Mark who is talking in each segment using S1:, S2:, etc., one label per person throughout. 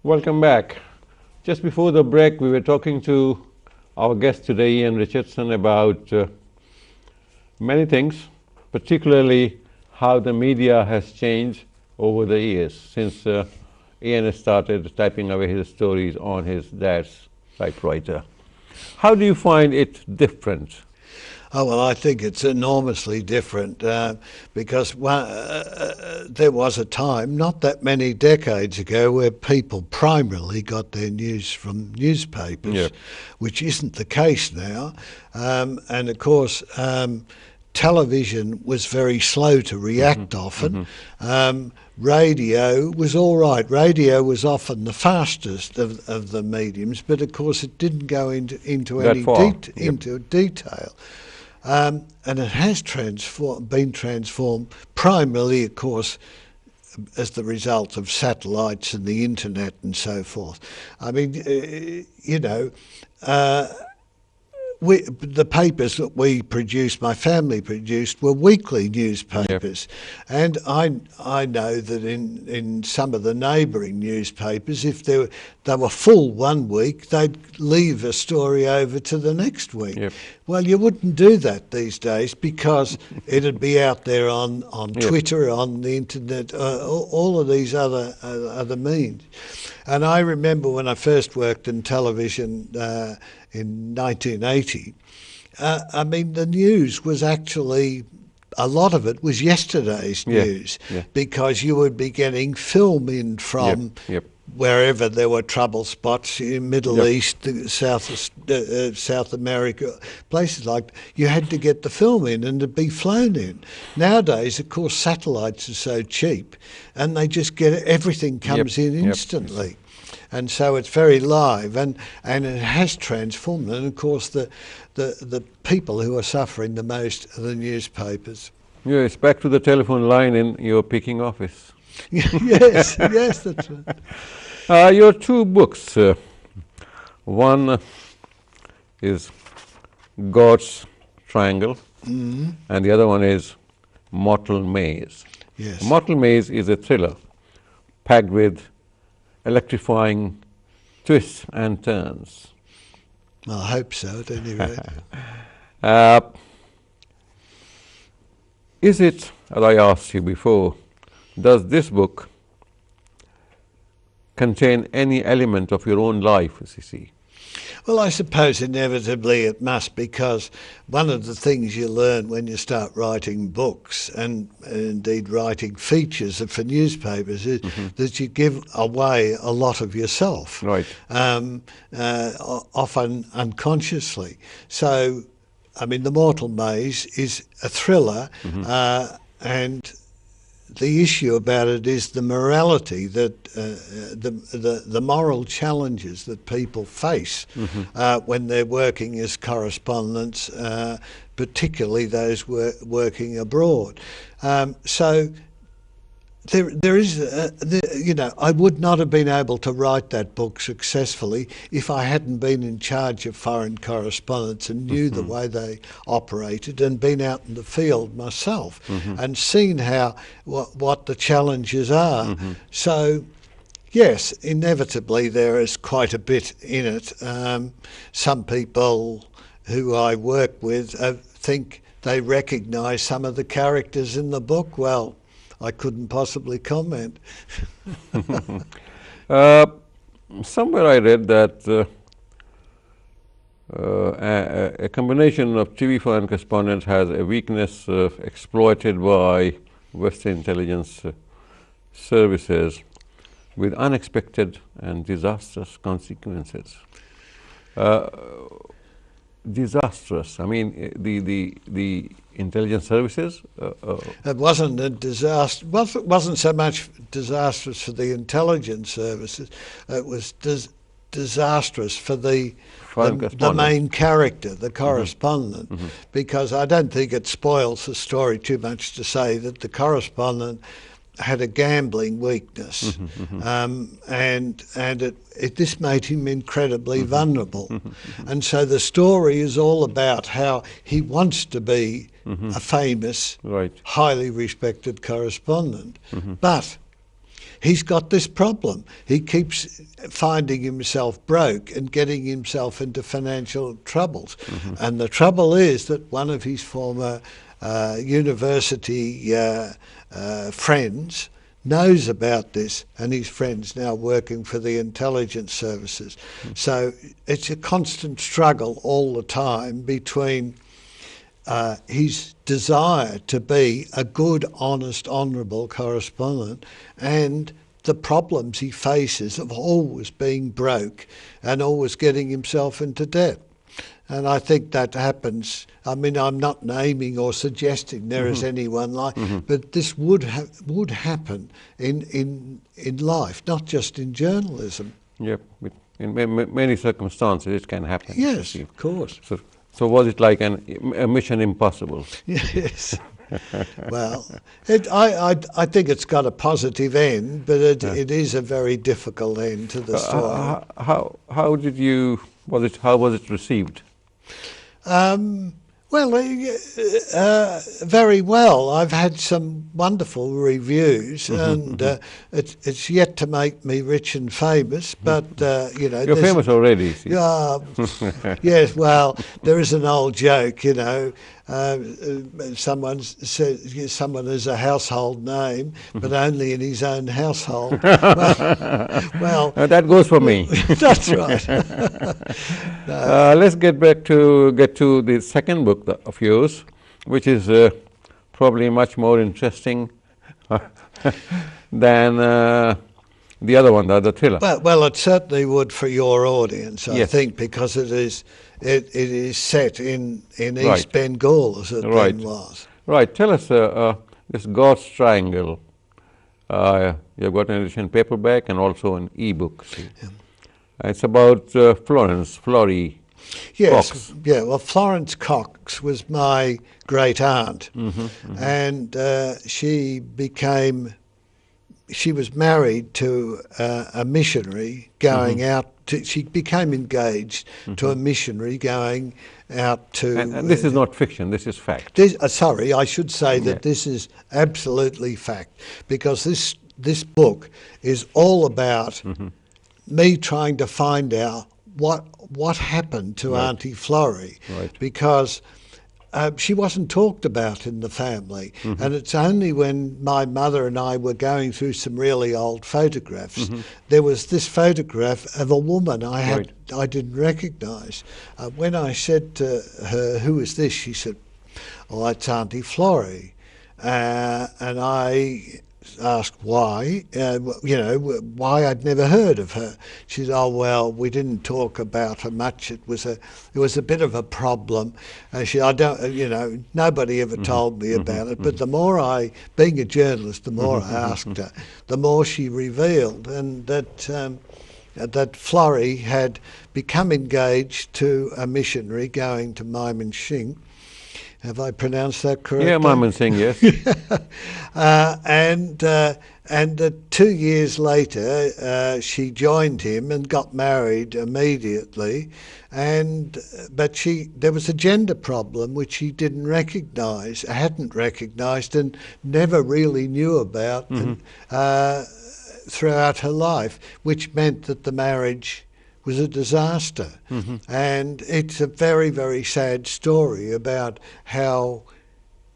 S1: Welcome back. Just before the break, we were talking to our guest today, Ian Richardson, about many things, particularly how the media has changed over the years since Ian has started typing away his stories on his dad's typewriter. How do you find it different?
S2: Oh, well, I think it's enormously different because there was a time, not that many decades ago, where people primarily got their news from newspapers, which isn't the case now. And of course, television was very slow to react often. Radio was all right. Radio was often the fastest of the mediums, but of course it didn't go into any detail. And it has been transformed primarily, of course, as the result of satellites and the internet and so forth. I mean, the papers that we produced, my family produced, were weekly newspapers. And I know that in some of the neighbouring newspapers, if they were full one week, they'd leave a story over to the next week. Well, you wouldn't do that these days because it'd be out there on Twitter, on the internet, all of these other means. And I remember when I first worked in television in 1980, I mean, the news was actually, a lot of it was yesterday's news because you would be getting film in from wherever there were trouble spots in Middle East, South America, places like that. You had to get the film in and it'd be flown in. Nowadays, of course, satellites are so cheap and they just get everything comes in instantly. And so it's very live, and it has transformed. And of course, the people who are suffering the most are the newspapers.
S1: Yes, back to the telephone line in your picking office.
S2: Yes, that's right.
S1: Your two books, one is God's Triangle, and the other one is Mortal Maze.
S2: Yes.
S1: Mortal Maze is a thriller packed with electrifying twists and turns.
S2: I hope so, at any rate.
S1: Is it, as I asked you before, does this book contain any element of your own life, Sissy?
S2: Well, I suppose inevitably it must, because one of the things you learn when you start writing books and indeed writing features for newspapers is that you give away a lot of yourself, often unconsciously. So, I mean, The Mortal Maze is a thriller, and the issue about it is the morality that the moral challenges that people face when they're working as correspondents, particularly those working abroad. So there is, I would not have been able to write that book successfully if I hadn't been in charge of foreign correspondence and knew the way they operated and been out in the field myself and seen what the challenges are. So, yes, inevitably there is quite a bit in it. Some people who I work with think they recognise some of the characters in the book. Well, I couldn't possibly comment.
S1: Somewhere I read that a combination of TV foreign correspondents has a weakness exploited by Western intelligence services with unexpected and disastrous consequences. Disastrous. I mean, the intelligence services.
S2: It wasn't a disaster. It wasn't so much disastrous for the intelligence services. It was disastrous for the main character, the correspondent, because I don't think it spoils the story too much to say that the correspondent had a gambling weakness, and this made him incredibly vulnerable. And so the story is all about how he wants to be a famous, highly respected correspondent, but he's got this problem. He keeps finding himself broke and getting himself into financial troubles. And the trouble is that one of his former university friends knows about this, and his friend's now working for the intelligence services. So it's a constant struggle all the time between his desire to be a good, honest, honourable correspondent and the problems he faces of always being broke and always getting himself into debt. And I think that happens. I mean, I'm not naming or suggesting there is anyone like, but this would happen in life, not just in journalism.
S1: Yep, in many circumstances it can happen.
S2: Yes, of course.
S1: So was it like a mission impossible?
S2: Yes. Well, I think it's got a positive end, but it is a very difficult end to the story.
S1: How was it received?
S2: Well, very well. I've had some wonderful reviews, and it's yet to make me rich and famous. But you know,
S1: you're famous already. See?
S2: Yes. Well, there is an old joke. You know, someone says someone is a household name, but only in his own household. Well,
S1: that goes for me.
S2: That's right.
S1: Let's get to the second book of yours, which is probably much more interesting than the other one, the other thriller.
S2: Well, it certainly would for your audience, I
S1: Yes.
S2: think, because it is set in East Bengal, as it then was.
S1: Right. Tell us this God's Triangle. You've got an edition paperback and also an e-book. It's about Florrie
S2: Yes,
S1: Cox.
S2: yeah. Well, Florence Cox was my great aunt, and she was married to a missionary going out. She became engaged to a missionary going out to.
S1: And this is not fiction. This is fact.
S2: Sorry, I should say that this is absolutely fact, because this book is all about me trying to find out what happened to Auntie Florrie, because she wasn't talked about in the family, and it's only when my mother and I were going through some really old photographs, there was this photograph of a woman I didn't recognise. When I said to her, "Who is this?" she said, "Oh, it's Auntie Florrie," and I asked why, why I'd never heard of her. She said, "Oh well, we didn't talk about her much. It was a bit of a problem." And she, nobody ever told me about it. But the more being a journalist, the more I asked her, the more she revealed, and that Florrie had become engaged to a missionary going to Mymensingh. Have I pronounced that correctly?
S1: Yeah, Mymensingh, yes.
S2: And 2 years later, she joined him and got married immediately. But there was a gender problem which she hadn't recognised, and never really knew about throughout her life, which meant that the marriage was a disaster. And it's a very, very sad story about how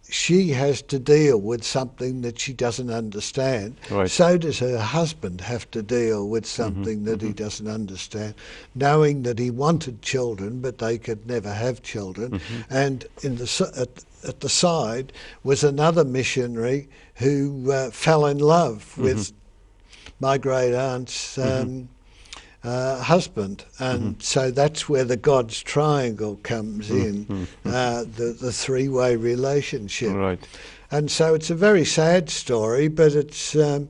S2: she has to deal with something that she doesn't understand. So does her husband have to deal with something that he doesn't understand, knowing that he wanted children but they could never have children. And at the side was another missionary who fell in love with my great aunt's husband, and so that's where the God's Triangle comes in, the three-way relationship. And so it's a very sad story, but it's I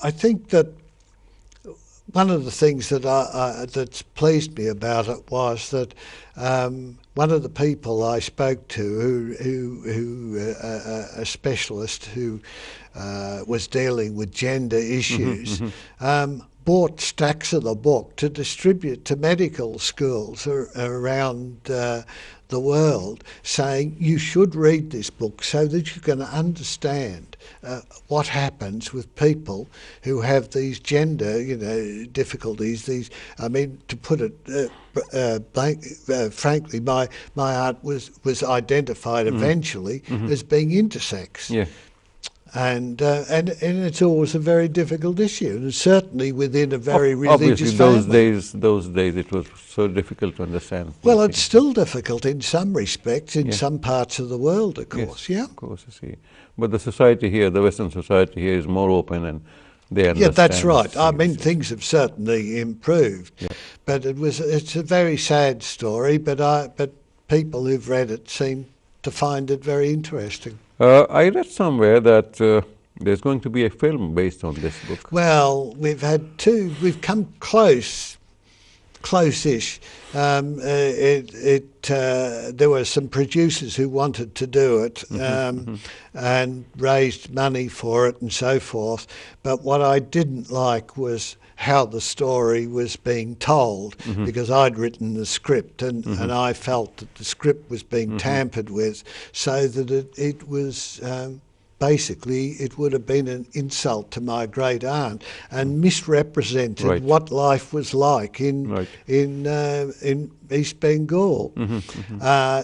S2: think that one of the things that that's pleased me about it was that one of the people I spoke to, a specialist who was dealing with gender issues, bought stacks of the book to distribute to medical schools around the world, saying you should read this book so that you can understand what happens with people who have these gender, difficulties. I mean, to put it frankly, my aunt was identified eventually as being intersex.
S1: Yeah.
S2: And it's always a very difficult issue, and certainly within a very religious
S1: family. Those days it was so difficult to understand.
S2: Well, it's still difficult in some respects in some parts of the world, of course.
S1: Yes, of course, I see. But the society here, the Western society here, is more open, and they understand.
S2: Yeah, that's right. I mean, things have certainly improved, but it's a very sad story. But people who've read it seem to find it very interesting.
S1: I read somewhere that there's going to be a film based on this book.
S2: Well, we've come close-ish. There were some producers who wanted to do it and raised money for it and so forth. But what I didn't like was how the story was being told, because I'd written the script and I felt that the script was being tampered with, so that it was basically it would have been an insult to my great aunt and misrepresented what life was like in East Bengal.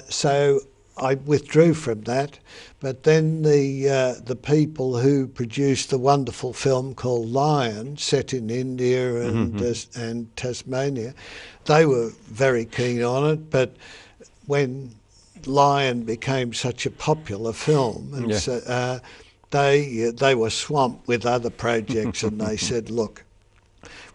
S2: So I withdrew from that, but then the people who produced the wonderful film called Lion, set in India and Tasmania, they were very keen on it. But when Lion became such a popular film, and so, they were swamped with other projects, and they said, "Look,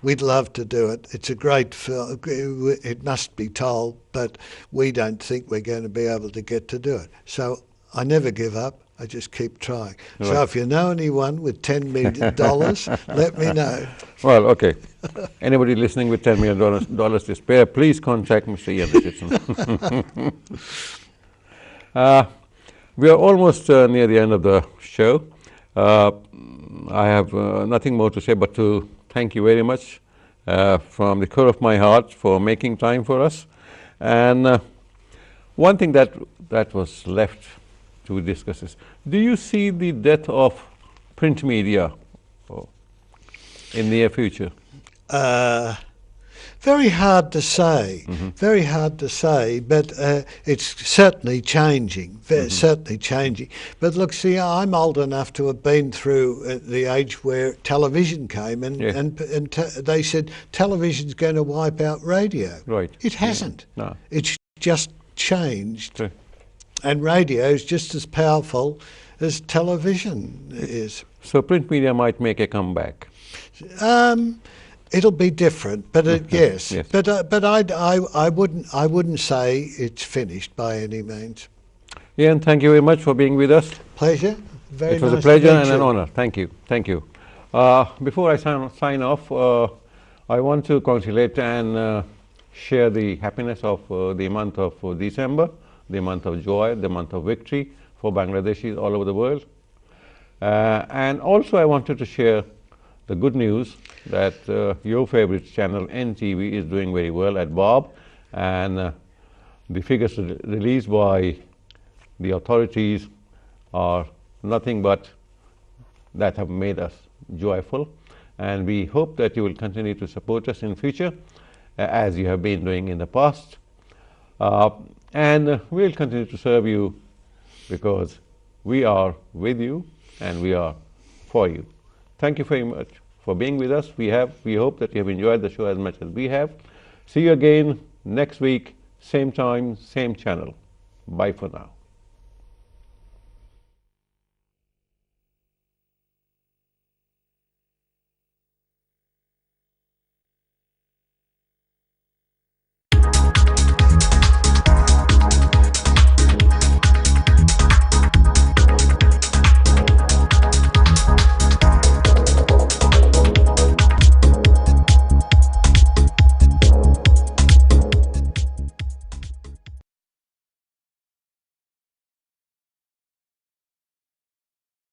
S2: we'd love to do it. It's a great film. It must be told, but we don't think we're going to be able to get to do it." So I never give up. I just keep trying. Right. So if you know anyone with $10 million, let me know.
S1: Well, okay. Anybody listening with $10 million to spare, please contact Mr. Ian Richardson. We are almost near the end of the show. I have nothing more to say but to thank you very much from the core of my heart for making time for us. And one thing that was left to discuss is, do you see the death of print media in the near future?
S2: Very hard to say. Very hard to say, but it's certainly changing. Certainly changing. But look, see, I'm old enough to have been through the age where television came, and they said television's going to wipe out radio.
S1: Right.
S2: It hasn't.
S1: No.
S2: It's just changed.
S1: True.
S2: And radio is just as powerful as television is.
S1: So print media might make a comeback.
S2: It'll be different, but yes. But I wouldn't say it's finished by any means.
S1: Ian, thank you very much for being with us.
S2: Pleasure. Very nice.
S1: It was a pleasure and an honor. Thank you. Thank you. Before I sign off, I want to congratulate and share the happiness of the month of December, the month of joy, the month of victory for Bangladeshis all over the world. And also I wanted to share the good news that your favorite channel, NTV, is doing very well at Bob, and the figures released by the authorities are nothing but that have made us joyful, and we hope that you will continue to support us in future as you have been doing in the past, and we'll continue to serve you because we are with you and we are for you. Thank you very much for being with us. We hope that you have enjoyed the show as much as we have. See you again next week, same time, same channel. Bye for now.